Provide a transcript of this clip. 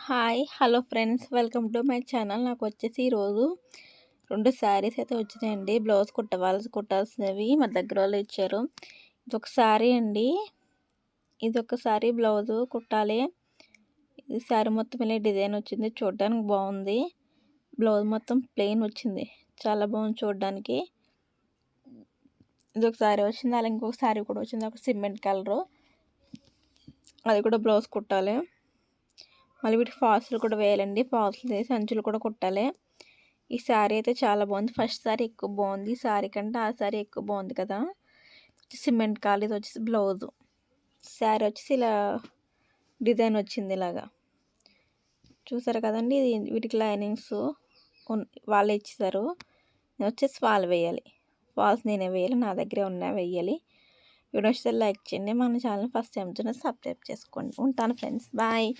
Hello friends, welcome to my channel. నాకు వచ్చేసి ఈరోజు 2 శారీస్ అయితే వచ్చినాయండి. బ్లౌజ్ కుట్టాల్సినవి మా దగ్గర వాళ్ళు ఇచ్చారు. ఇదొక శారీ అండి. ఇదొక శారీ బ్లౌజ్ కుట్టాలి. ఈ శారీ మొత్తం ఇలా డిజైన్ వచ్చింది, చూడడానికి బాగుంది. బ్లౌజ్ మొత్తం ప్లెయిన్ వచ్చింది, చాలా బాగుంది చూడడానికి. ఇదొక శారీ వచ్చింది, అలా ఇంకొక శారీ కూడా వచ్చింది, ఒక సిమెంట్ కలరు. అది కూడా బ్లౌజ్ కుట్టాలి. మళ్ళీ వీటికి ఫాల్స్లు కూడా వేయాలండి. ఫాల్స్లు వేసి అంచులు కూడా కుట్టాలి. ఈ శారీ అయితే చాలా బాగుంది. ఫస్ట్ శారీ ఎక్కువ బాగుంది, ఈ శారీ కంటే ఆ శారీ ఎక్కువ బాగుంది కదా. సిమెంట్ కాల్, ఇది వచ్చేసి బ్లౌజు. శారీ వచ్చేసి ఇలా డిజైన్ వచ్చింది ఇలాగా, చూసారు కదండి. వీటికి లైనింగ్స్ వాళ్ళే ఇచ్చేసారు. వచ్చేసి ఫాల్ వేయాలి. ఫాల్స్ నేనే వేయాలి, నా దగ్గరే ఉన్నాయి, వేయాలి. వీడియో వస్తే లైక్ చేయండి. మన ఛానల్ ఫస్ట్ టైం సబ్స్క్రైబ్ చేసుకోండి. ఉంటాను ఫ్రెండ్స్, బాయ్.